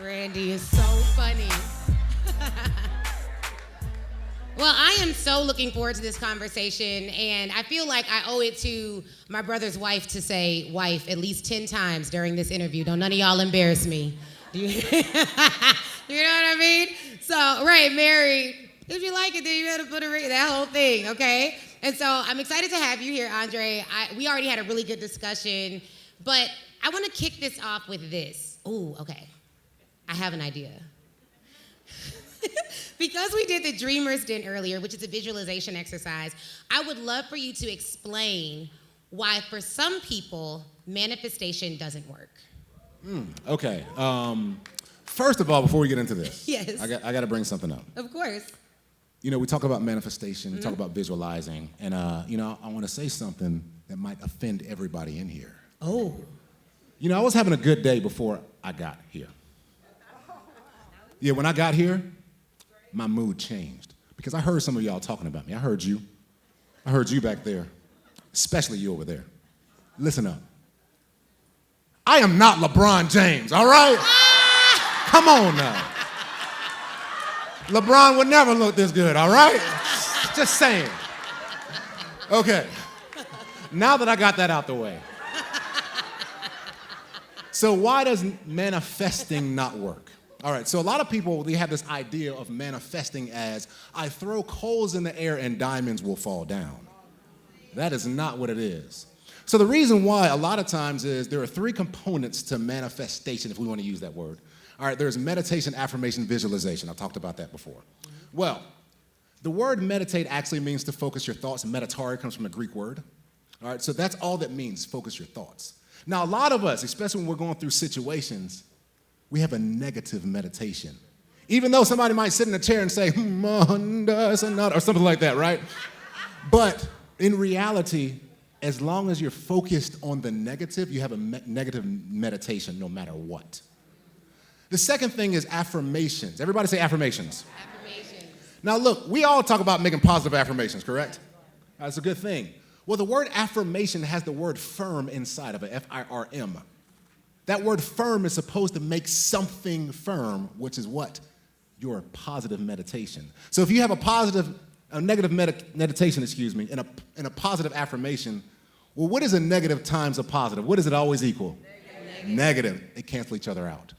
Brandy is so funny. Well, I am so looking forward to this conversation, and I feel like I owe it to my brother's wife to say wife at least 10 times during this interview. Don't none of y'all embarrass me. You know what I mean? So, right, Mary, if you like it, then you gotta put a ring, that whole thing, okay? And so I'm excited to have you here, Andre. We already had a really good discussion, but I wanna kick this off with this. Ooh, okay, I have an idea. Because we did the Dreamer's Den earlier, which is a visualization exercise, I would love for you to explain why for some people, manifestation doesn't work. Okay. First of all, before we get into this, Yes. I got to bring something up. Of course. You know, we talk about manifestation, we talk about visualizing, and I want to say something that might offend everybody in here. Oh. You know, I was having a good day before I got here. Yeah, when I got here, my mood changed because I heard some of y'all talking about me. I heard you. I heard you back there, especially you over there. Listen up. I am not LeBron James, all right? Come on now. LeBron would never look this good, all right? Just saying. Okay. Now that I got that out the way. So why does manifesting not work? All right, so a lot of people, they have this idea of manifesting as, I throw coals in the air and diamonds will fall down. That is not what it is. So the reason why a lot of times is there are three components to manifestation, if we want to use that word. All right, there's meditation, affirmation, visualization. I've talked about that before. Well, the word meditate actually means to focus your thoughts. Meditare comes from a Greek word. All right, so that's all that means, focus your thoughts. Now, a lot of us, especially when we're going through situations, we have a negative meditation. Even though somebody might sit in a chair and say, or something like that, right? But in reality, as long as you're focused on the negative, you have a negative meditation no matter what. The second thing is affirmations. Everybody say affirmations. Affirmations. Now look, we all talk about making positive affirmations, correct? That's a good thing. Well, the word affirmation has the word firm inside of it, F-I-R-M. That word firm is supposed to make something firm, which is what? Your positive meditation. So if you have a negative meditation, and a positive affirmation, well, what is a negative times a positive? What does it always equal? Negative. They cancel each other out.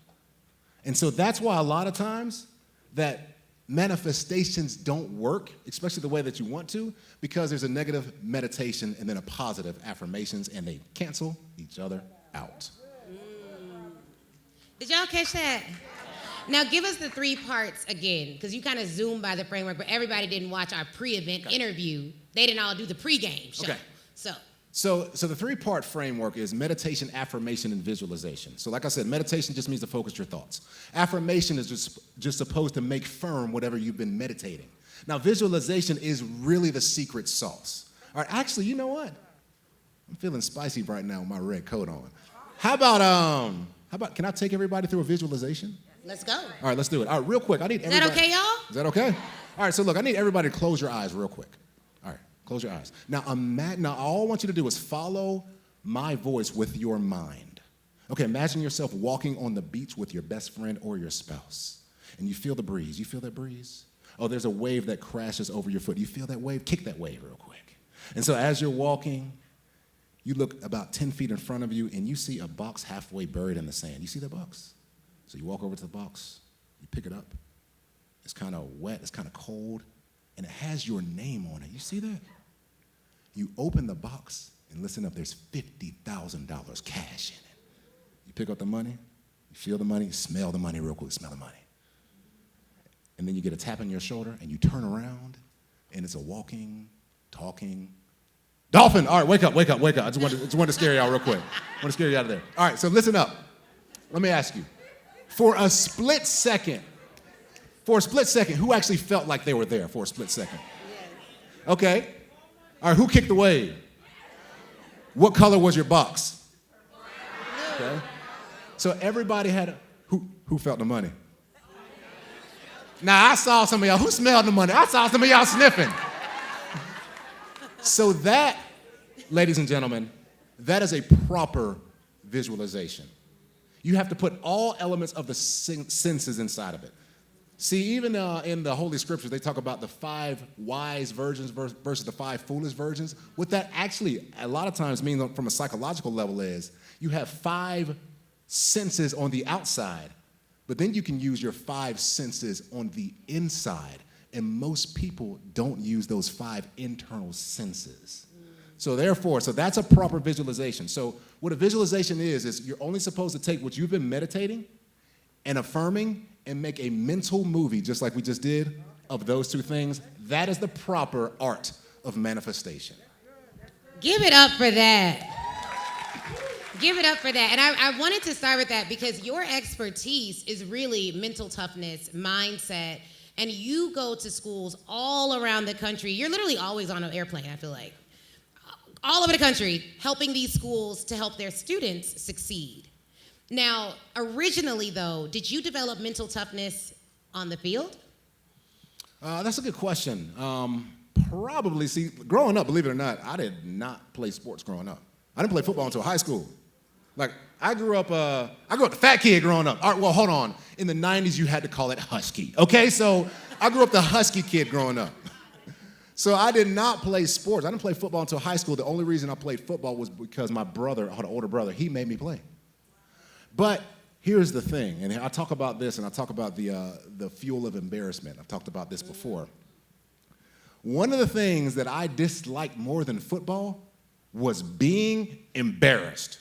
And so that's why a lot of times that manifestations don't work, especially the way that you want to, because there's a negative meditation and then a positive affirmations, and they cancel each other out. Did y'all catch that? Now give us the 3 parts again, because you kind of zoomed by the framework, but everybody didn't watch our pre-event interview. They didn't all do the pre-game show. Okay. So the 3-part framework is meditation, affirmation, and visualization. So like I said, meditation just means to focus your thoughts. Affirmation is just supposed to make firm whatever you've been meditating. Now visualization is really the secret sauce. All right, actually, you know what? I'm feeling spicy right now with my red coat on. How about, can I take everybody through a visualization? let's go. All right, let's do it. All right, real quick. I need everybody. Is that okay, y'all? Is that okay? All right, so look, I need everybody to close your eyes real quick. All right, close your eyes. Now, all I want you to do is follow my voice with your mind. Okay, imagine yourself walking on the beach with your best friend or your spouse, and you feel the breeze. You feel that breeze? Oh, there's a wave that crashes over your foot. You feel that wave? Kick that wave real quick. And so as you're walking, you look about 10 feet in front of you, and you see a box halfway buried in the sand. You see that box? So you walk over to the box, you pick it up. It's kind of wet, it's kind of cold, and it has your name on it. You see that? You open the box, and listen up, there's $50,000 cash in it. You pick up the money, you feel the money, smell the money real quick, smell the money. And then you get a tap on your shoulder, and you turn around, and it's a walking, talking dolphin. All right, wake up, wake up, wake up. I just wanted to scare y'all real quick. I want to scare you out of there. All right, so listen up. Let me ask you. For a split second, who actually felt like they were there for a split second? Okay. All right, who kicked the wave? What color was your box? Okay. So everybody had who felt the money? Now, I saw some of y'all. Who smelled the money? I saw some of y'all sniffing. So that, ladies and gentlemen, that is a proper visualization. You have to put all elements of the senses inside of it. See, even in the Holy Scriptures, they talk about the 5 wise virgins versus the 5 foolish virgins. What that actually a lot of times means from a psychological level is you have 5 senses on the outside, but then you can use your 5 senses on the inside. And most people don't use those 5 internal senses. So therefore, that's a proper visualization. So what a visualization is you're only supposed to take what you've been meditating and affirming and make a mental movie, just like we just did, of those 2 things. That is the proper art of manifestation. Give it up for that. Give it up for that. And I wanted to start with that because your expertise is really mental toughness, mindset, and you go to schools all around the country. You're literally always on an airplane, I feel like. All over the country, helping these schools to help their students succeed. Now, originally, though, did you develop mental toughness on the field? That's a good question. Probably. See, growing up, believe it or not, I did not play sports growing up. I didn't play football until high school. Like, I grew up the fat kid growing up. All right, well, hold on. In the 90s, you had to call it husky, okay? So I grew up the husky kid growing up. So I did not play sports. I didn't play football until high school. The only reason I played football was because my brother, I had an older brother, he made me play. But here's the thing, and I talk about this, and I talk about the fuel of embarrassment. I've talked about this before. One of the things that I disliked more than football was being embarrassed.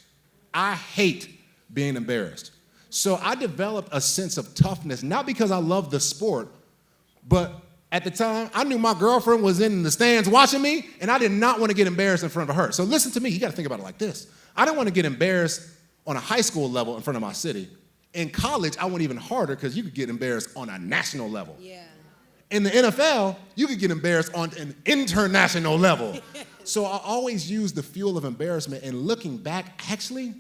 I hate being embarrassed. So I developed a sense of toughness, not because I love the sport, but at the time, I knew my girlfriend was in the stands watching me, and I did not want to get embarrassed in front of her. So listen to me, you got to think about it like this. I didn't want to get embarrassed on a high school level in front of my city. In college, I went even harder because you could get embarrassed on a national level. Yeah. In the NFL, you could get embarrassed on an international level. So I always use the fuel of embarrassment, and looking back, actually,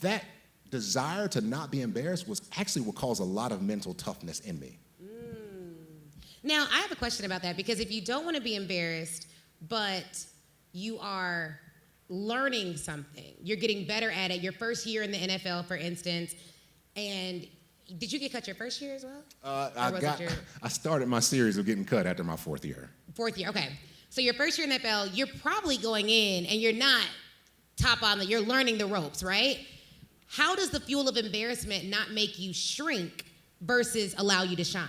that desire to not be embarrassed was actually what caused a lot of mental toughness in me. Now, I have a question about that because if you don't want to be embarrassed, but you are learning something, you're getting better at it, your first year in the NFL, for instance, and did you get cut your first year as well? I started my series of getting cut after my 4th year. 4th year, okay. So your first year in the NFL, you're probably going in and you're not top on you're learning the ropes, right? How does the fuel of embarrassment not make you shrink versus allow you to shine?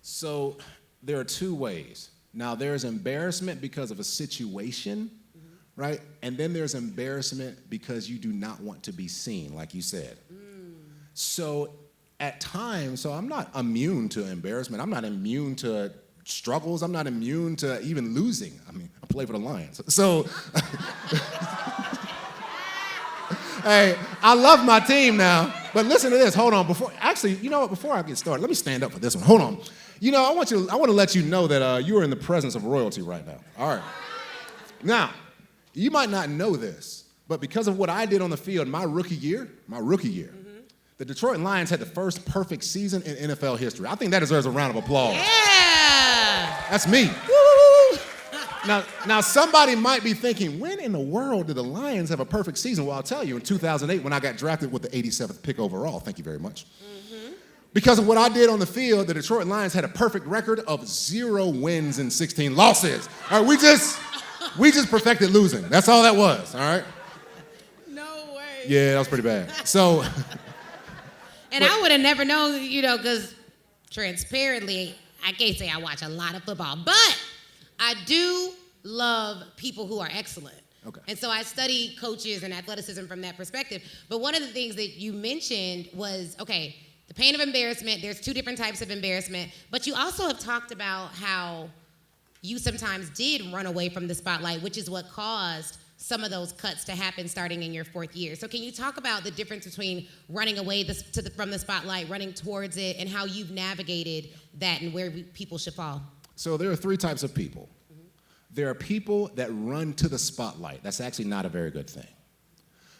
So there are 2 ways. Now, there's embarrassment because of a situation, right? And then there's embarrassment because you do not want to be seen, like you said. So at times, I'm not immune to embarrassment. I'm not immune to struggles. I'm not immune to even losing. I mean, I play for the Lions. So, hey, I love my team now. But listen to this. Hold on. Before I get started, let me stand up for this one. Hold on. I want to let you know that you are in the presence of royalty right now. All right. Now, you might not know this, but because of what I did on the field my rookie year, the Detroit Lions had the first perfect season in NFL history. I think that deserves a round of applause. Yeah. That's me. Woo! Now, somebody might be thinking, when in the world did the Lions have a perfect season? Well, I'll tell you, in 2008, when I got drafted with the 87th pick overall, thank you very much. Because of what I did on the field, the Detroit Lions had a perfect record of 0 wins and 16 losses. All right, we just perfected losing. That's all that was, all right? No way. Yeah, that was pretty bad. So... And I would have never known, because transparently, I can't say I watch a lot of football, but I do love people who are excellent. Okay. And so I study coaches and athleticism from that perspective. But one of the things that you mentioned was, okay, the pain of embarrassment, there's 2 different types of embarrassment, but you also have talked about how you sometimes did run away from the spotlight, which is what caused some of those cuts to happen starting in your 4th year. So can you talk about the difference between running away from the spotlight, running towards it, and how you've navigated that and where people should fall? So there are 3 types of people. There are people that run to the spotlight. That's actually not a very good thing.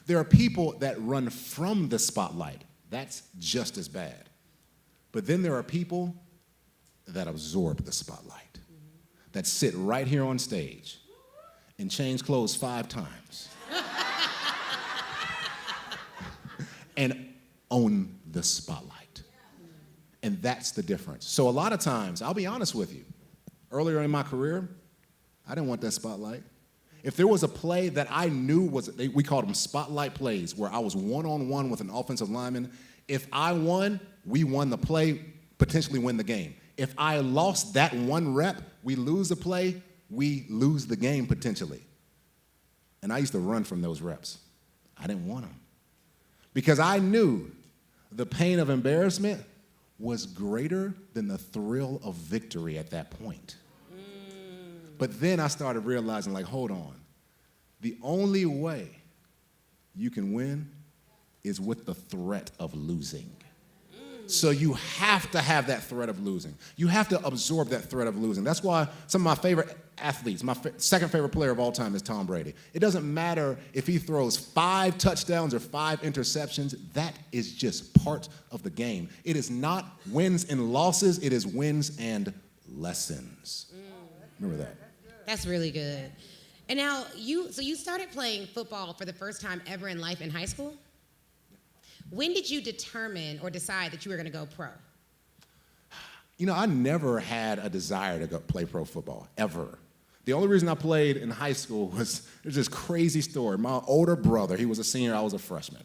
There are people that run from the spotlight. That's just as bad. But then there are people that absorb the spotlight, that sit right here on stage and change clothes 5 times. And own the spotlight. And that's the difference. So a lot of times, I'll be honest with you, earlier in my career, I didn't want that spotlight. If there was a play that I knew we called them spotlight plays, where I was one-on-one with an offensive lineman, if I won, we won the play, potentially win the game. If I lost that one rep, we lose the play, we lose the game potentially. And I used to run from those reps. I didn't want them. Because I knew the pain of embarrassment was greater than the thrill of victory at that point. But then I started realizing, like, hold on. The only way you can win is with the threat of losing. So you have to have that threat of losing. You have to absorb that threat of losing. That's why some of my favorite athletes, my second favorite player of all time is Tom Brady. It doesn't matter if he throws 5 touchdowns or 5 interceptions. That is just part of the game. It is not wins and losses. It is wins and lessons. Remember that. That's really good. And now, you started playing football for the first time ever in life in high school? When did you determine or decide that you were going to go pro? You know, I never had a desire to go play pro football, ever. The only reason I played in high school was, there's this crazy story. My older brother, he was a senior, I was a freshman.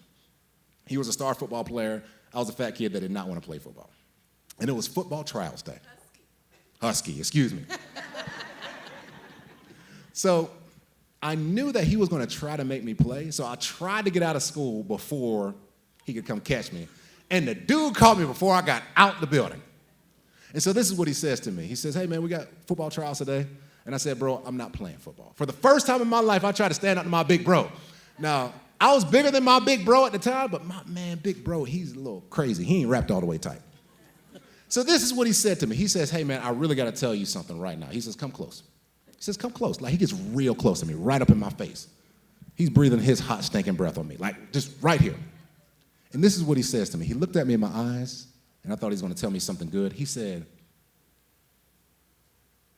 He was a star football player. I was a fat kid that did not want to play football. And it was football trials day. Husky, excuse me. So I knew that he was going to try to make me play, so I tried to get out of school before he could come catch me. And the dude caught me before I got out the building. And so this is what he says to me. He says, hey, man, we got football trials today. And I said, bro, I'm not playing football. For the first time in my life, I tried to stand up to my big bro. Now, I was bigger than my big bro at the time, but my man, big bro, he's a little crazy. He ain't wrapped all the way tight. So this is what he said to me. He says, hey, man, I really got to tell you something right now. He says, come close. He says, come close. Like, he gets real close to me, right up in my face. He's breathing his hot, stinking breath on me, like, just right here. And this is what he says to me. He looked at me in my eyes, and I thought he was going to tell me something good. He said,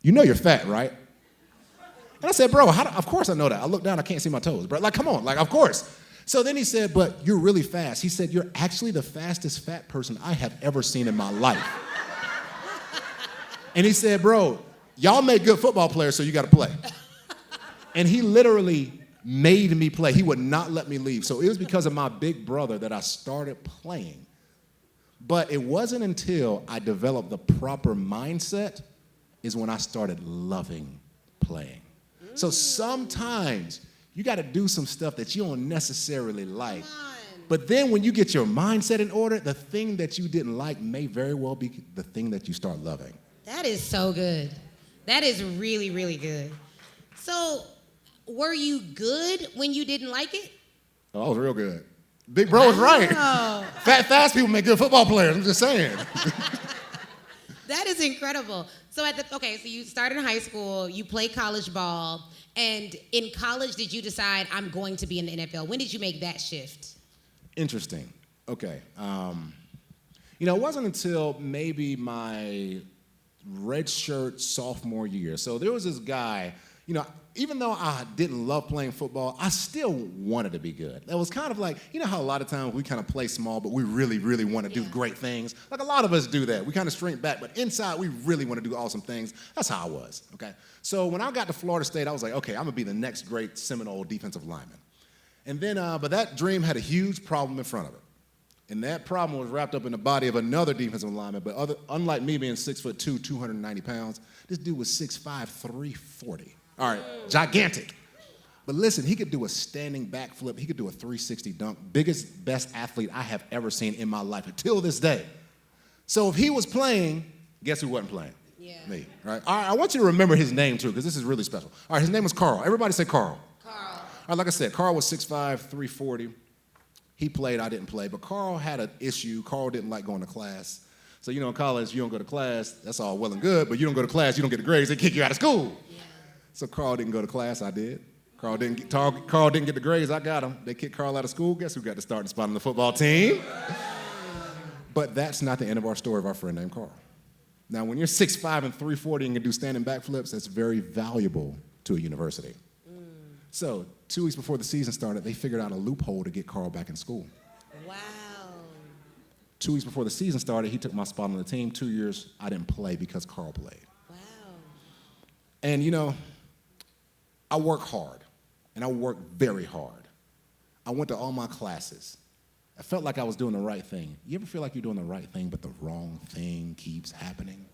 you know you're fat, right? And I said, bro, of course I know that. I look down, I can't see my toes, bro. Like, come on, like, of course. So then he said, but you're really fast. He said, you're actually the fastest fat person I have ever seen in my life. And he said, bro, y'all make good football players, so you got to play. And he literally made me play. He would not let me leave. So it was because of my big brother that I started playing. But it wasn't until I developed the proper mindset is when I started loving playing. So sometimes you got to do some stuff that you don't necessarily like. But then when you get your mindset in order, the thing that you didn't like may very well be the thing that you start loving. That is so good. That is really, really good. So, were you good when you didn't like it? Oh, I was real good. Big bro was right. Fast people make good football players. I'm just saying. That is incredible. So so you started in high school, you played college ball, and in college, did you decide I'm going to be in the NFL? When did you make that shift? Interesting. Okay. You know, it wasn't until maybe my redshirt sophomore year. So there was this guy, you know, even though I didn't love playing football, I still wanted to be good. It was kind of like, you know how a lot of times we kind of play small, but we really, really want to do great things? Like a lot of us do that. We kind of shrink back, but inside we really want to do awesome things. That's how I was, okay? So when I got to Florida State, I was like, okay, I'm going to be the next great Seminole defensive lineman. And then, but that dream had a huge problem in front of it. And that problem was wrapped up in the body of another defensive lineman. But unlike me being 6'2", 290 pounds, this dude was 6'5", 340. All right, gigantic. But listen, he could do a standing backflip. He could do a 360 dunk. Biggest, best athlete I have ever seen in my life until this day. So if he was playing, guess who wasn't playing? Yeah. Me, right? All right, I want you to remember his name, too, because this is really special. All right, his name was Carl. Everybody say Carl. Carl. All right, like I said, Carl was 6'5", 340. He played, I didn't play, but Carl had an issue. Carl didn't like going to class. So, you know, in college, you don't go to class. That's all well and good, but you don't go to class, you don't get the grades, they kick you out of school. Yeah. So Carl didn't go to class, I did. Carl didn't get the grades, I got him. They kicked Carl out of school. Guess who got the starting spot on the football team? But that's not the end of our story of our friend named Carl. Now, when you're 6'5" and 340 and can do standing backflips, that's very valuable to a university. So 2 weeks before the season started, they figured out a loophole to get Carl back in school. Wow. 2 weeks before the season started, he took my spot on the team. 2 years, I didn't play because Carl played. Wow. And, you know, I work hard, and I work very hard. I went to all my classes. I felt like I was doing the right thing. You ever feel like you're doing the right thing, but the wrong thing keeps happening?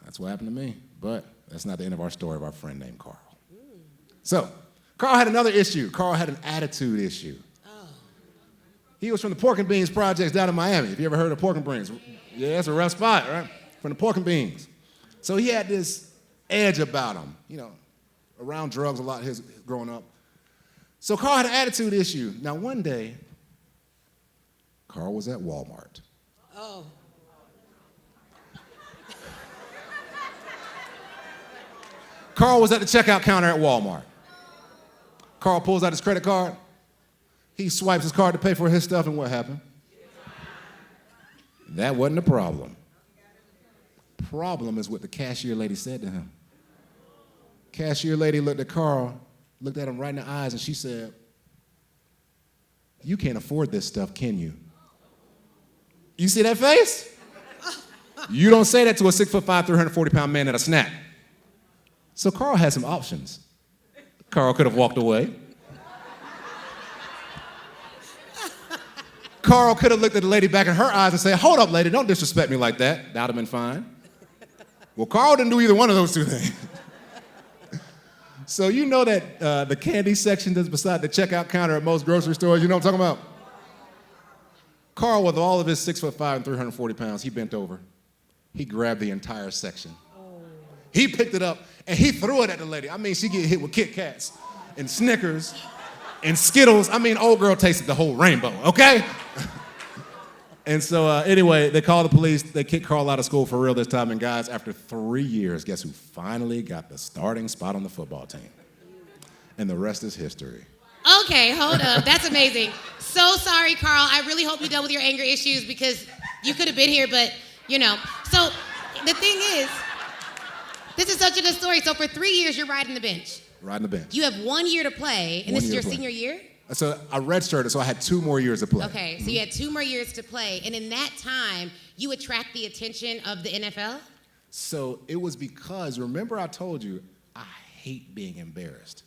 That's what happened to me. But that's not the end of our story of our friend named Carl. So, Carl had another issue. Carl had an attitude issue. He was from the Pork and Beans projects down in Miami. Have you ever heard of Pork and Beans? Yeah, it's a rough spot, right? From the Pork and Beans. So he had this edge about him, you know, around drugs a lot his growing up. So Carl had an attitude issue. Now one day, Carl was at Walmart. Oh. Carl was at the checkout counter at Walmart. Carl pulls out his credit card. He swipes his card to pay for his stuff, and what happened? That wasn't a problem. Problem is what the cashier lady said to him. Cashier lady looked at Carl, looked at him right in the eyes, and she said, "You can't afford this stuff, can you?" You see that face? You don't say that to a 6'5", 340-pound man at a snack. So Carl had some options. Carl could have walked away. Carl could have looked at the lady back in her eyes and said, "Hold up, lady, don't disrespect me like that." That would have been fine. Well, Carl didn't do either one of those two things. So you know that the candy section that's beside the checkout counter at most grocery stores, you know what I'm talking about? Carl, with all of his 6'5" and 340 pounds, he bent over. He grabbed the entire section. He picked it up and he threw it at the lady. I mean, she get hit with Kit Kats and Snickers and Skittles. I mean, old girl tasted the whole rainbow, okay? And so anyway, they called the police. They kicked Carl out of school for real this time. And guys, after 3 years, guess who finally got the starting spot on the football team? And the rest is history. Okay, hold up. That's amazing. So sorry, Carl. I really hope you dealt with your anger issues because you could have been here, but, you know. So the thing is, this is such a good story. So for 3 years, you're riding the bench. Riding the bench. You have 1 year to play, and this is your senior year? So I redshirted, so I had 2 more years to play. Okay, so you had 2 more years to play, and in that time, you attract the attention of the NFL? So it was because, remember I told you, I hate being embarrassed.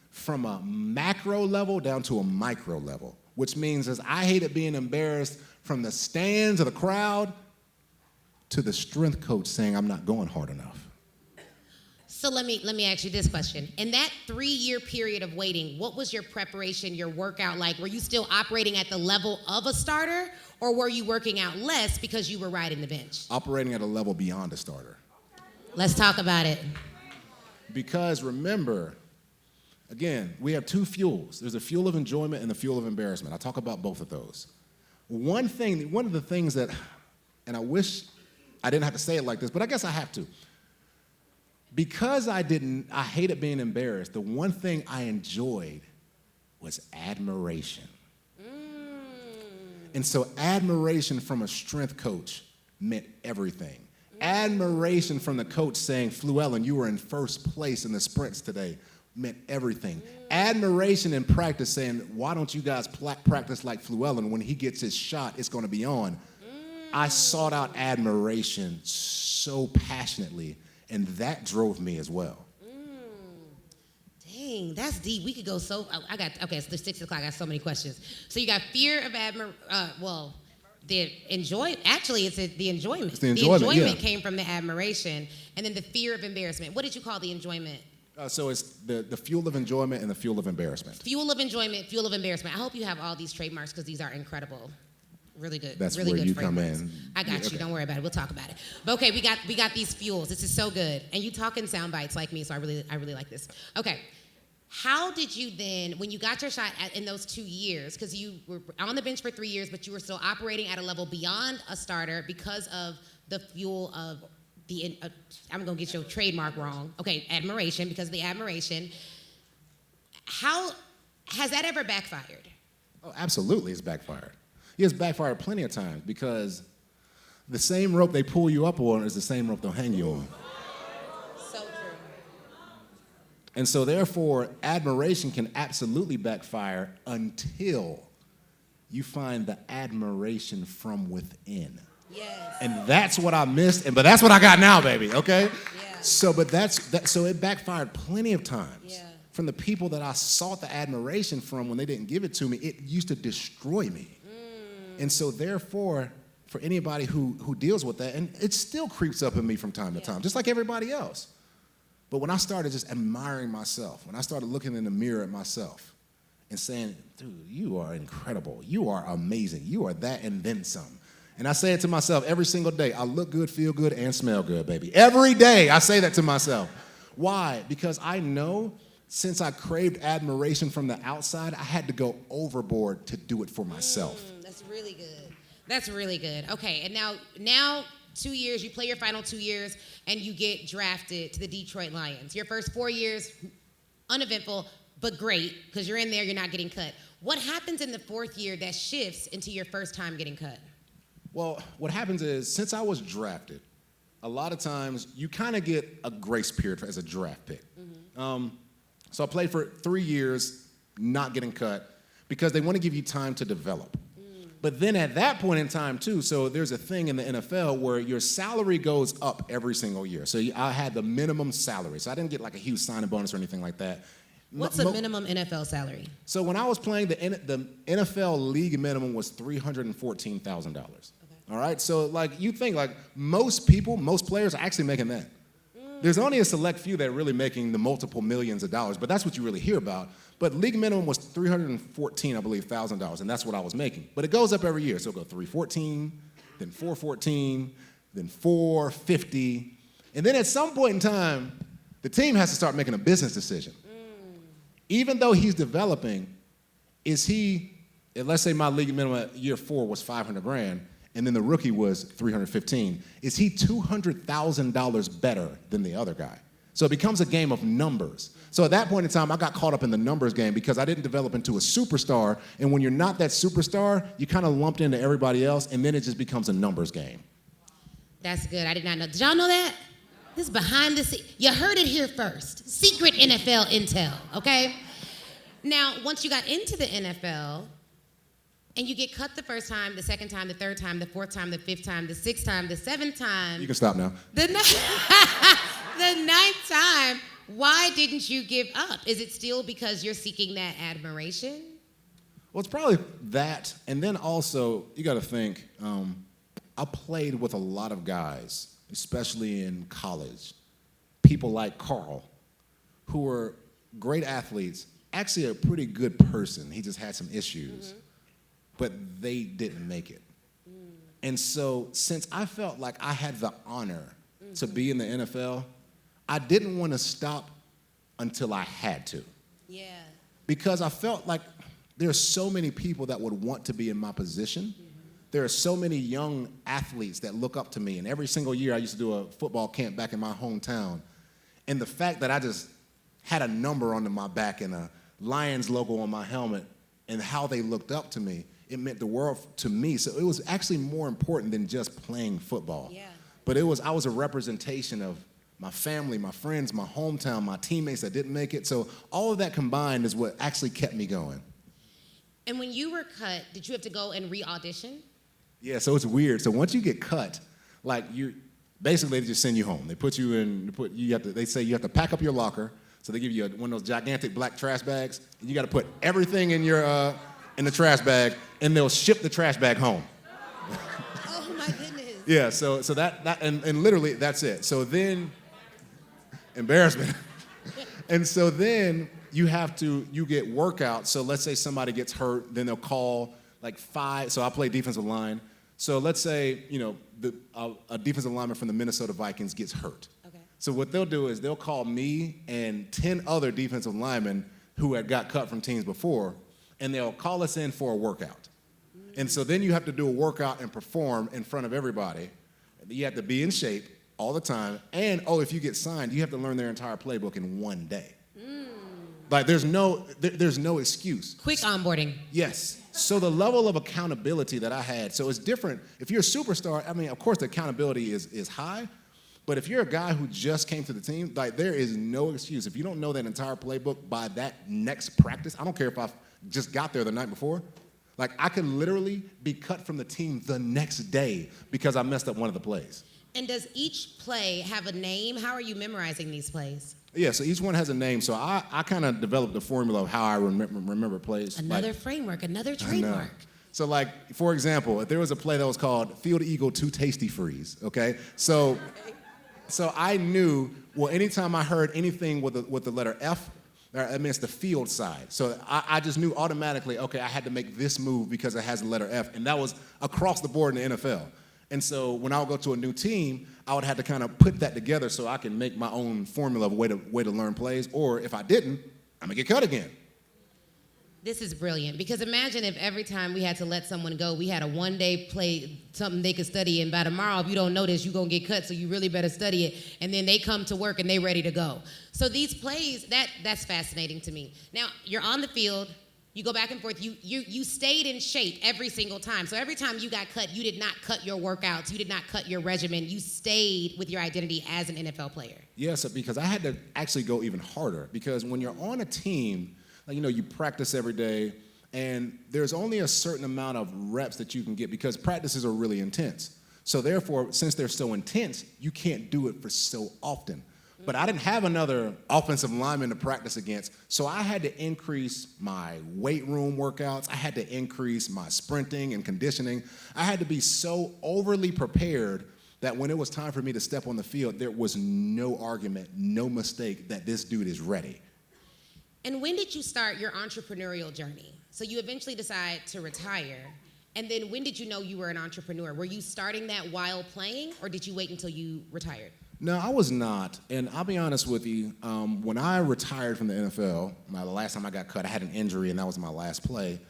From a macro level down to a micro level, which means is I hated being embarrassed from the stands of the crowd to the strength coach saying I'm not going hard enough. So let me ask you this question. In that 3-year period of waiting, what was your preparation, your workout like? Were you still operating at the level of a starter, or were you working out less because you were riding the bench? Operating at a level beyond a starter. Let's talk about it. Because remember, again, we have 2 fuels. There's a fuel of enjoyment and the fuel of embarrassment. I'll talk about both of those. One of the things that, and I wish I didn't have to say it like this, but I guess I have to. Because I hated being embarrassed, the one thing I enjoyed was admiration. And so admiration from a strength coach meant everything. Admiration from the coach saying, "Fluellen, you were in first place in the sprints today," meant everything. Admiration in practice saying, "Why don't you guys practice like Fluellen? When he gets his shot, it's going to be on." I sought out admiration so passionately, and that drove me as well. Dang, that's deep. We could go so, okay, so it's 6 o'clock. I got so many questions. So you got fear of the enjoyment. Actually, it's the enjoyment. It's the enjoyment, The enjoyment came from the admiration, and then the fear of embarrassment. What did you call the enjoyment? So it's the fuel of enjoyment and the fuel of embarrassment. Fuel of enjoyment, fuel of embarrassment. I hope you have all these trademarks because these are incredible. Really good. That's really where good you frameworks. come in. I got you. Okay. Don't worry about it. We'll talk about it. But okay, we got these fuels. This is so good. And you talk in sound bites like me, so I really like this. Okay. How did you then, when you got your shot in those 2 years, because you were on the bench for 3 years, but you were still operating at a level beyond a starter because of the fuel of the, I'm going to get your trademark wrong. Okay, admiration, because of the admiration. How, has that ever backfired? Oh, absolutely, it's backfired. It's backfired plenty of times because the same rope they pull you up on is the same rope they'll hang you on. So true. And so therefore, admiration can absolutely backfire until you find the admiration from within. Yes. And that's what I missed, but that's what I got now, baby, okay? Yeah. So it backfired plenty of times. Yeah. From the people that I sought the admiration from when they didn't give it to me, it used to destroy me. And so therefore, for anybody who deals with that, and it still creeps up in me from time to time, just like everybody else. But when I started just admiring myself, when I started looking in the mirror at myself and saying, dude, you are incredible, you are amazing, you are that and then some. And I say it to myself every single day. I look good, feel good, and smell good, baby. Every day I say that to myself. Why? Because I know since I craved admiration from the outside, I had to go overboard to do it for myself. That's really good. That's really good. Okay, and now 2 years, you play your final 2 years, and you get drafted to the Detroit Lions. Your first 4 years, uneventful, but great, because you're in there, you're not getting cut. What happens in the fourth year that shifts into your first time getting cut? Well, what happens is, since I was drafted, a lot of times you kind of get a grace period as a draft pick. So I played for 3 years, not getting cut, because they want to give you time to develop. But then at that point in time, too, so there's a thing in the NFL where your salary goes up every single year. So I had the minimum salary. So I didn't get like a huge signing bonus or anything like that. What's the minimum NFL salary? So when I was playing, the NFL league minimum was $314,000. Okay. All right? So like you think like most players are actually making that. There's only a select few that are really making the multiple millions of dollars, but that's what you really hear about. But league minimum was $314,000, I believe, and that's what I was making. But it goes up every year. So it'll go 314, then 414, then 450. And then at some point in time, the team has to start making a business decision. Even though he's developing, let's say my league minimum at year 4 was $500,000, and then the rookie was $315,000. Is he $200,000 better than the other guy? So it becomes a game of numbers. So at that point in time, I got caught up in the numbers game because I didn't develop into a superstar. And when you're not that superstar, you kind of lumped into everybody else, and then it just becomes a numbers game. That's good. I did not know. Did y'all know that? This is behind the scenes. You heard it here first. Secret NFL intel, okay? Now, once you got into the NFL, and you get cut the first time, the second time, the third time, the fourth time, the fifth time, the sixth time, the seventh time. You can stop now. The ninth time, why didn't you give up? Is it still because you're seeking that admiration? Well, it's probably that. And then also, you got to think, I played with a lot of guys, especially in college. People like Carl, who were great athletes, actually a pretty good person. He just had some issues. But they didn't make it. And so since I felt like I had the honor to be in the NFL, I didn't want to stop until I had to. Yeah. Because I felt like there are so many people that would want to be in my position. There are so many young athletes that look up to me. And every single year I used to do a football camp back in my hometown. And the fact that I just had a number on my back and a Lions logo on my helmet and how they looked up to me, it meant the world to me. So it was actually more important than just playing football. Yeah. But I was a representation of my family, my friends, my hometown, my teammates that didn't make it. So all of that combined is what actually kept me going. And when you were cut, did you have to go and re-audition? Yeah, so it's weird. So once you get cut, like basically they just send you home. They put you in, they say you have to pack up your locker. So they give you one of those gigantic black trash bags. And you got to put everything in your in the trash bag, and they'll ship the trash bag home. Oh my goodness. Yeah, so that and literally that's it. So then, embarrassment. And so then you get workouts. So let's say somebody gets hurt, then they'll call like 5. So I play defensive line. So let's say, a defensive lineman from the Minnesota Vikings gets hurt. Okay. So what they'll do is they'll call me and 10 other defensive linemen who had got cut from teams before, and they'll call us in for a workout. And so then you have to do a workout and perform in front of everybody. You have to be in shape all the time. And, if you get signed, you have to learn their entire playbook in one day. Like, there's no excuse. Quick onboarding. Yes. So the level of accountability that I had, so it's different. If you're a superstar, I mean, of course the accountability is high. But if you're a guy who just came to the team, like, there is no excuse. If you don't know that entire playbook by that next practice, I don't care if I just got there the night before, Like, I could literally be cut from the team the next day because I messed up one of the plays. And does each play have a name? How are you memorizing these plays? Yeah, so each one has a name. So I kind of developed a formula of how I remember plays. Another framework, another trademark. So, like, for example, if there was a play that was called Field Eagle 2 Tasty Freeze, okay? So I knew, well, anytime I heard anything with the letter F, that means the field side. So I just knew automatically, okay, I had to make this move because it has the letter F, and that was across the board in the NFL. And so when I would go to a new team, I would have to kind of put that together so I can make my own formula of way to learn plays, or if I didn't, I'm gonna get cut again. This is brilliant, because imagine if every time we had to let someone go, we had a one-day play, something they could study, and by tomorrow, if you don't know this, you're going to get cut, so you really better study it, and then they come to work and they ready to go. So these plays, that's fascinating to me. Now, you're on the field, you go back and forth, you stayed in shape every single time. So every time you got cut, you did not cut your workouts, you did not cut your regimen, you stayed with your identity as an NFL player. Yes, because I had to actually go even harder, because when you're on a team, like, you practice every day, and there's only a certain amount of reps that you can get because practices are really intense. So therefore, since they're so intense, you can't do it for so often. But I didn't have another offensive lineman to practice against, so I had to increase my weight room workouts. I had to increase my sprinting and conditioning. I had to be so overly prepared that when it was time for me to step on the field, there was no argument, no mistake that this dude is ready. And when did you start your entrepreneurial journey? So you eventually decide to retire, and then when did you know you were an entrepreneur? Were you starting that while playing, or did you wait until you retired? No, I was not. And I'll be honest with you, when I retired from the NFL, the last time I got cut, I had an injury, and that was my last play.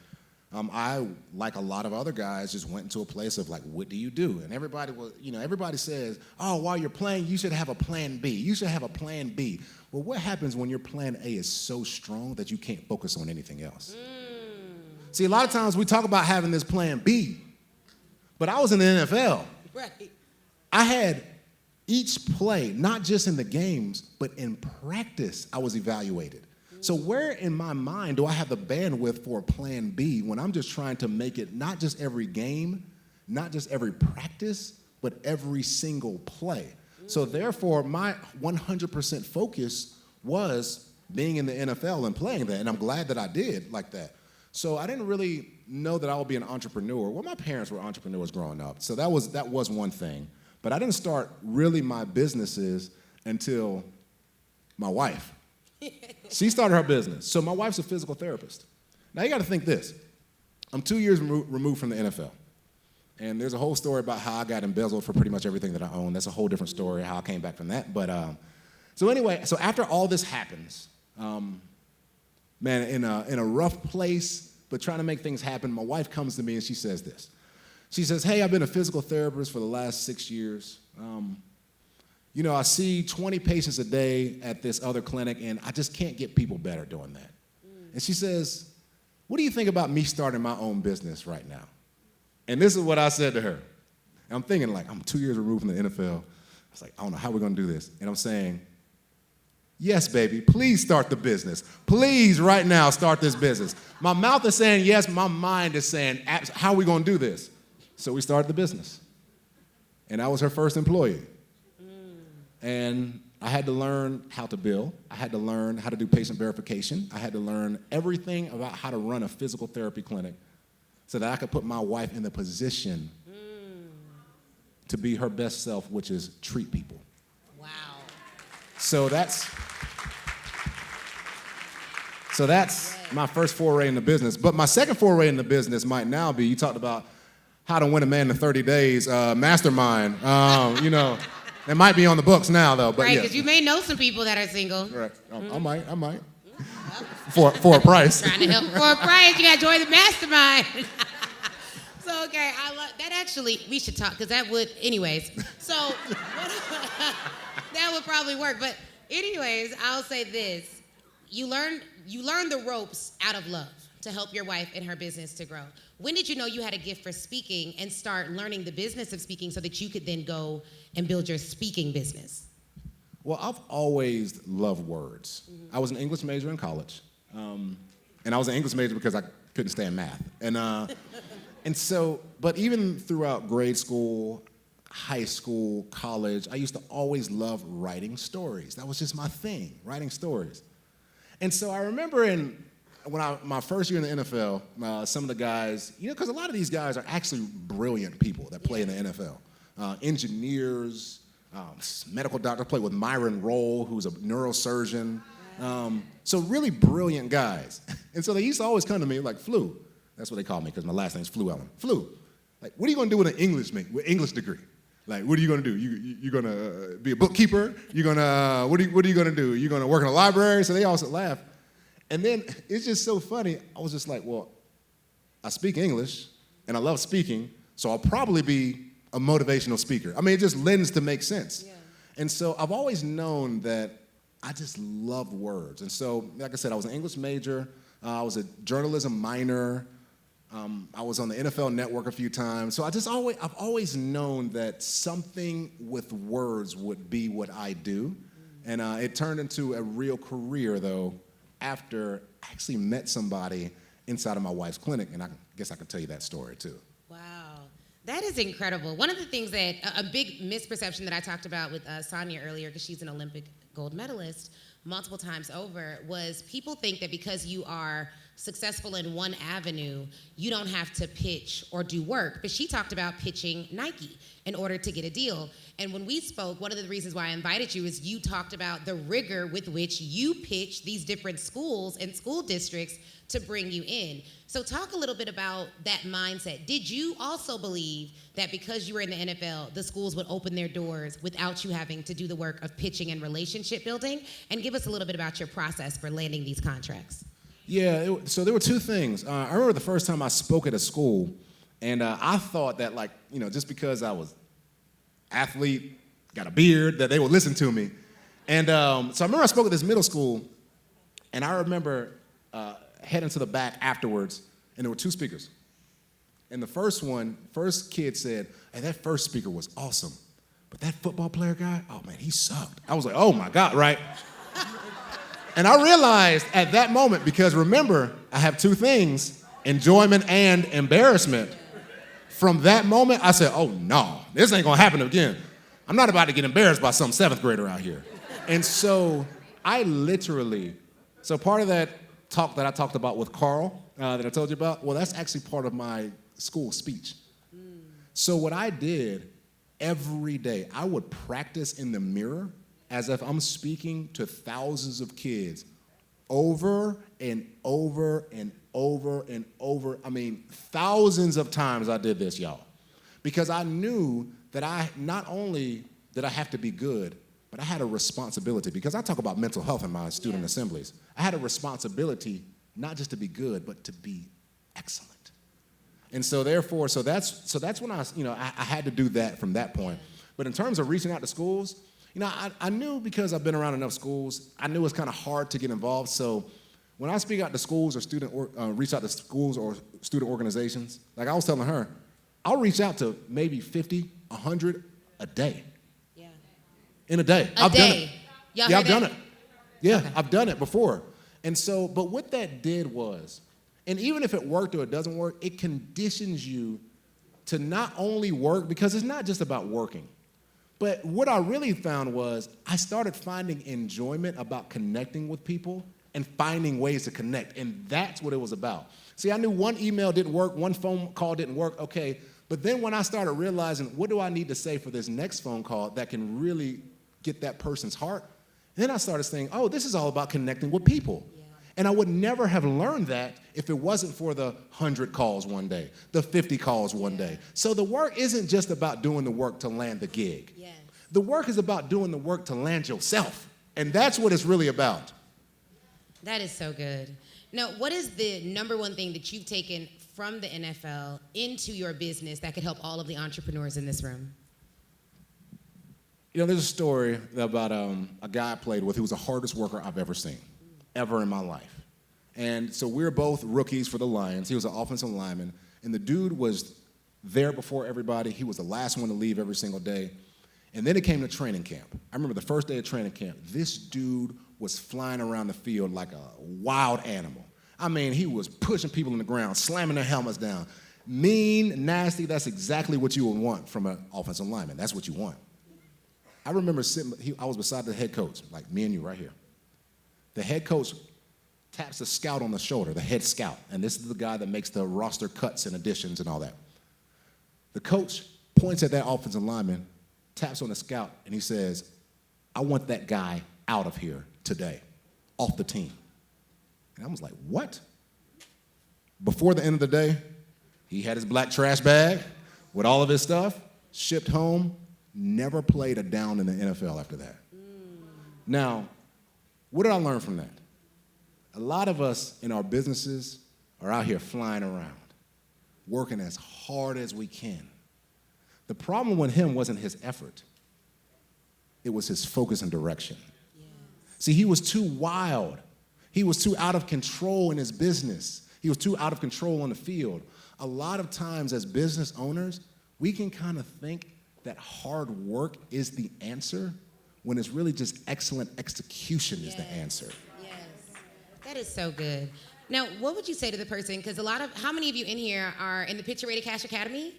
I, like a lot of other guys, just went into a place of like, what do you do? And everybody says, oh, while you're playing, you should have a plan B. You should have a plan B. Well, what happens when your plan A is so strong that you can't focus on anything else? See, a lot of times we talk about having this plan B, but I was in the NFL. Right. I had each play, not just in the games, but in practice, I was evaluated. So where in my mind do I have the bandwidth for a plan B when I'm just trying to make it not just every game, not just every practice, but every single play? So therefore, my 100% focus was being in the NFL and playing that, and I'm glad that I did like that. So I didn't really know that I would be an entrepreneur. Well, my parents were entrepreneurs growing up, so that was one thing. But I didn't start really my businesses until my wife. She started her business. So my wife's a physical therapist. Now you got to think this. I'm 2 years removed from the NFL. And there's a whole story about how I got embezzled for pretty much everything that I own. That's a whole different story, how I came back from that. But so anyway, so after all this happens, man, in a rough place, but trying to make things happen, my wife comes to me and she says this. She says, hey, I've been a physical therapist for the last 6 years. I see 20 patients a day at this other clinic, and I just can't get people better doing that. And she says, what do you think about me starting my own business right now? And this is what I said to her. And I'm thinking, like, I'm 2 years removed from the NFL. I was like, I don't know how we're going to do this. And I'm saying, yes, baby, please start the business. Please, right now, start this business. My mouth is saying yes. My mind is saying, how are we going to do this? So we started the business. And I was her first employee. And I had to learn how to bill. I had to learn how to do patient verification. I had to learn everything about how to run a physical therapy clinic so that I could put my wife in the position to be her best self, which is treat people. Wow. So that's my first foray in the business. But my second foray in the business might now be, you talked about how to win a man in 30 days, mastermind, It might be on the books now, though. But right, because you may know some people that are single. Right. I might. For a price. Trying to help for a price. You got to join the mastermind. So, okay, I love that. Actually, we should talk, because that would, anyways. So, that would probably work. But anyways, I'll say this. You learn the ropes out of love to help your wife in her business to grow. When did you know you had a gift for speaking and start learning the business of speaking so that you could then go and build your speaking business? Well, I've always loved words. I was an English major in college. And I was an English major because I couldn't stand math. And so, but even throughout grade school, high school, college, I used to always love writing stories. That was just my thing, writing stories. And so I remember my first year in the NFL, some of the guys, because a lot of these guys are actually brilliant people that play in the NFL. Engineers, medical doctor, played with Myron Rolle, who's a neurosurgeon. So really brilliant guys. And so they used to always come to me like, Flu. That's what they call me because my last name's Fluellen. Flu, like, what are you going to do with an English degree? Like, what are you going to do? You're going to be a bookkeeper? You're going to, what are you going to do? You're going to work in a library? So they also laugh. And then it's just so funny. I was just like, well, I speak English and I love speaking, so I'll probably be a motivational speaker. I mean, it just lends to make sense. Yeah. And so I've always known that I just love words. And so, like I said, I was an English major. I was a journalism minor. I was on the NFL Network a few times. So I've always known that something with words would be what I do. And it turned into a real career, though, after I actually met somebody inside of my wife's clinic. And I guess I can tell you that story, too. Wow. That is incredible. One of the things that, a big misperception that I talked about with Sonia earlier, because she's an Olympic gold medalist multiple times over, was people think that because you are successful in one avenue, you don't have to pitch or do work. But she talked about pitching Nike in order to get a deal. And when we spoke, one of the reasons why I invited you is you talked about the rigor with which you pitch these different schools and school districts to bring you in. So talk a little bit about that mindset. Did you also believe that because you were in the NFL, the schools would open their doors without you having to do the work of pitching and relationship building? And give us a little bit about your process for landing these contracts. Yeah, so there were two things. I remember the first time I spoke at a school, and I thought that, like, just because I was athlete, got a beard, that they would listen to me. And so I remember I spoke at this middle school, and I remember heading to the back afterwards, and there were two speakers. And the first kid said, hey, that first speaker was awesome, but that football player guy, oh, man, he sucked. I was like, oh, my God, right? And I realized at that moment, because remember, I have two things, enjoyment and embarrassment. From that moment, I said, oh, no, this ain't gonna happen again. I'm not about to get embarrassed by some seventh grader out here. And so so part of that talk that I talked about with Carl, that I told you about, well, that's actually part of my school speech. So what I did every day, I would practice in the mirror as if I'm speaking to thousands of kids over and over and over and over. I mean, thousands of times I did this, y'all. Because I knew that not only did I have to be good, but I had a responsibility. Because I talk about mental health in my student assemblies. I had a responsibility not just to be good, but to be excellent. And so therefore, that's when I had to do that from that point. But in terms of reaching out to schools, I knew, because I've been around enough schools, I knew it's kind of hard to get involved. So when I speak out to schools or reach out to schools or student organizations, like I was telling her, I'll reach out to maybe 50, 100 a day. Yeah. In a day. I've done it. Yeah, I've done it. Yeah, okay. I've done it before. And so, but what that did was, and even if it worked or it doesn't work, it conditions you to not only work, because it's not just about working. But what I really found was I started finding enjoyment about connecting with people and finding ways to connect. And that's what it was about. See, I knew one email didn't work, one phone call didn't work, okay. But then when I started realizing, what do I need to say for this next phone call that can really get that person's heart? Then I started saying, oh, this is all about connecting with people. Yeah. And I would never have learned that if it wasn't for the 100 calls one day, the 50 calls one day. So the work isn't just about doing the work to land the gig. Yes. The work is about doing the work to land yourself. And that's what it's really about. That is so good. Now, what is the number one thing that you've taken from the NFL into your business that could help all of the entrepreneurs in this room? There's a story about a guy I played with who was the hardest worker I've ever seen, ever in my life. And so we were both rookies for the Lions. He was an offensive lineman. And the dude was there before everybody. He was the last one to leave every single day. And then it came to training camp. I remember the first day of training camp, this dude was flying around the field like a wild animal. I mean, he was pushing people in the ground, slamming their helmets down. Mean, nasty, that's exactly what you would want from an offensive lineman. That's what you want. I remember I was beside the head coach, like me and you right here. The head coach taps the scout on the shoulder, the head scout, and this is the guy that makes the roster cuts and additions and all that. The coach points at that offensive lineman, taps on the scout, and he says, I want that guy out of here today, off the team. And I was like, what? Before the end of the day, he had his black trash bag with all of his stuff, shipped home, never played a down in the NFL after that. Now, what did I learn from that? A lot of us in our businesses are out here flying around, working as hard as we can. The problem with him wasn't his effort. It was his focus and direction. Yes. See, he was too wild. He was too out of control in his business. He was too out of control on the field. A lot of times as business owners, we can kind of think that hard work is the answer when it's really just excellent execution is the answer. Yes, that is so good. Now, what would you say to the person, because how many of you in here are in the Pitch Your Way to Cash Academy?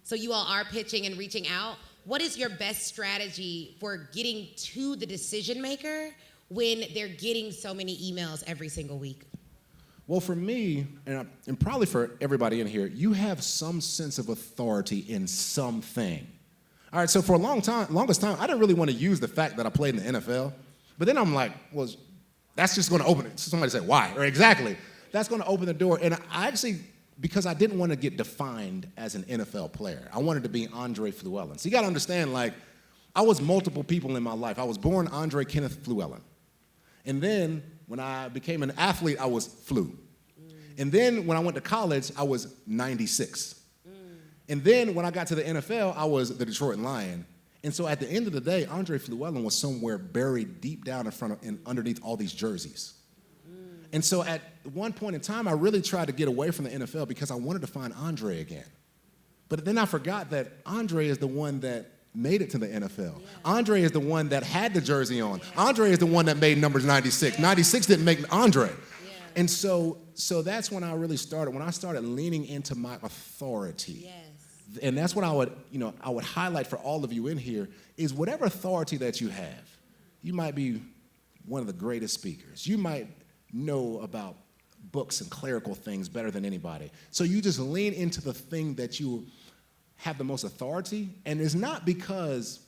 So you all are pitching and reaching out. What is your best strategy for getting to the decision maker when they're getting so many emails every single week? Well, for me, and probably for everybody in here, you have some sense of authority in something. All right, so for longest time, I didn't really want to use the fact that I played in the NFL. But then I'm like, well, that's just going to open it. Somebody say, why? Or exactly. That's going to open the door. And I actually, because I didn't want to get defined as an NFL player, I wanted to be Andre Fluellen. So you got to understand, like, I was multiple people in my life. I was born Andre Kenneth Fluellen. And then when I became an athlete, I was Flu. And then when I went to college, I was 96. And then when I got to the NFL, I was the Detroit Lion. And so at the end of the day, Andre Fluellen was somewhere buried deep down in front of and underneath all these jerseys. And so at one point in time, I really tried to get away from the NFL because I wanted to find Andre again. But then I forgot that Andre is the one that made it to the NFL. Yeah. Andre is the one that had the jersey on. Yeah. Andre is the one that made numbers 96. Yeah. 96 didn't make Andre. Yeah. And so that's when I really started, when I started leaning into my authority. Yes. And that's what I would highlight for all of you in here is whatever authority that you have. You might be one of the greatest speakers. You might know about books and clerical things better than anybody. So you just lean into the thing that you have the most authority, and it's not because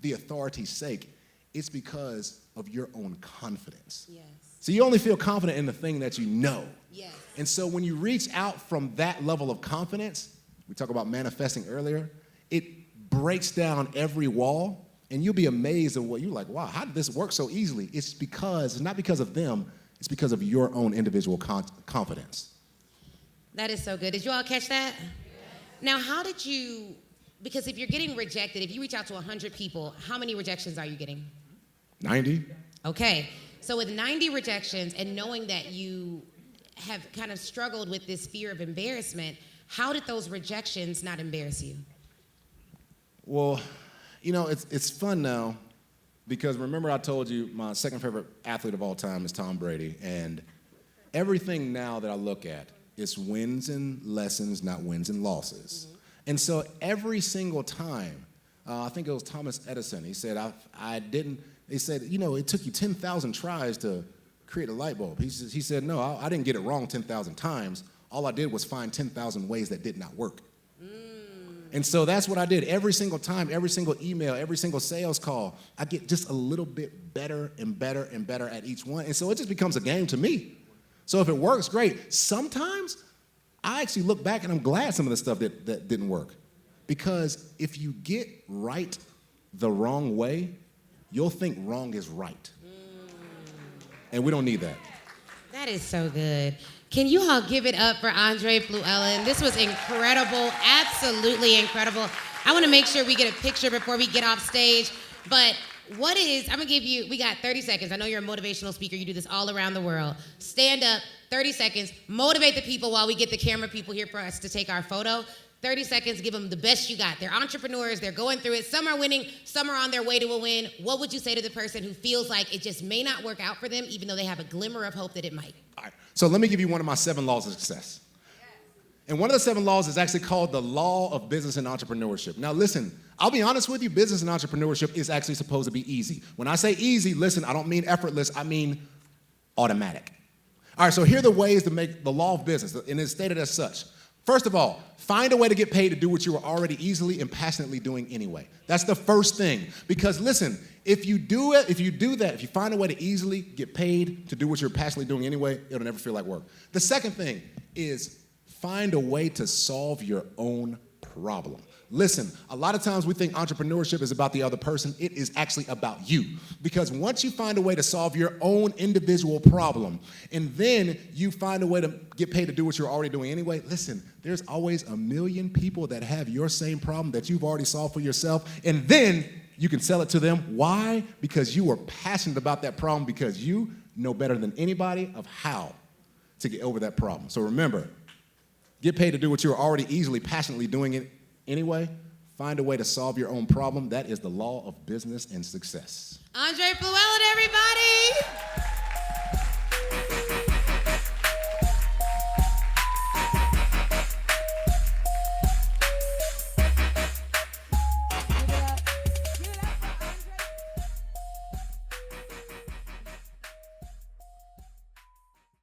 the authority's sake, it's because of your own confidence. Yes. So you only feel confident in the thing that you know. Yes. And so when you reach out from that level of confidence, we talked about manifesting earlier, it breaks down every wall, and you'll be amazed at what you're like, wow, how did this work so easily? It's not because of them, it's because of your own individual confidence. That is so good. Did you all catch that? Now, because if you're getting rejected, if you reach out to 100 people, how many rejections are you getting? 90. Okay. So with 90 rejections and knowing that you have kind of struggled with this fear of embarrassment, how did those rejections not embarrass you? Well, it's fun now because remember I told you my second favorite athlete of all time is Tom Brady, and everything now that I look at, it's wins and lessons, not wins and losses. Mm-hmm. And so every single time, I think it was Thomas Edison, he said, he said, it took you 10,000 tries to create a light bulb. He said, no, I didn't get it wrong 10,000 times. All I did was find 10,000 ways that did not work. And so that's what I did. Every single time, every single email, every single sales call, I get just a little bit better and better and better at each one. And so it just becomes a game to me. So if it works, great. Sometimes I actually look back and I'm glad some of the stuff that didn't work. Because if you get right the wrong way, you'll think wrong is right. And we don't need that. That is so good. Can you all give it up for Andre Fluellen? This was incredible, absolutely incredible. I want to make sure we get a picture before we get off stage. But I'm gonna give you, we got 30 seconds. I know you're a motivational speaker. You do this all around the world. Stand up, 30 seconds, motivate the people while we get the camera people here for us to take our photo. 30 seconds, give them the best you got. They're entrepreneurs, they're going through it. Some are winning, some are on their way to a win. What would you say to the person who feels like it just may not work out for them, even though they have a glimmer of hope that it might? All right. So let me give you one of my 7 laws of success. And one of the 7 laws is actually called the law of business and entrepreneurship. Now listen, I'll be honest with you, business and entrepreneurship is actually supposed to be easy. When I say easy, listen, I don't mean effortless, I mean automatic. All right, so here are the ways to make the law of business, and it's stated as such. First of all, find a way to get paid to do what you are already easily and passionately doing anyway. That's the first thing. Because listen, if you find a way to easily get paid to do what you're passionately doing anyway, it'll never feel like work. The second thing is find a way to solve your own problem. Listen, a lot of times we think entrepreneurship is about the other person. It is actually about you. Because once you find a way to solve your own individual problem, and then you find a way to get paid to do what you're already doing anyway, listen, there's always a million people that have your same problem that you've already solved for yourself, and then you can sell it to them. Why? Because you are passionate about that problem, because you know better than anybody of how to get over that problem. So remember, get paid to do what you're already easily, passionately doing it anyway. Find a way to solve your own problem. That is the law of business and success. Andre Fluellen, everybody.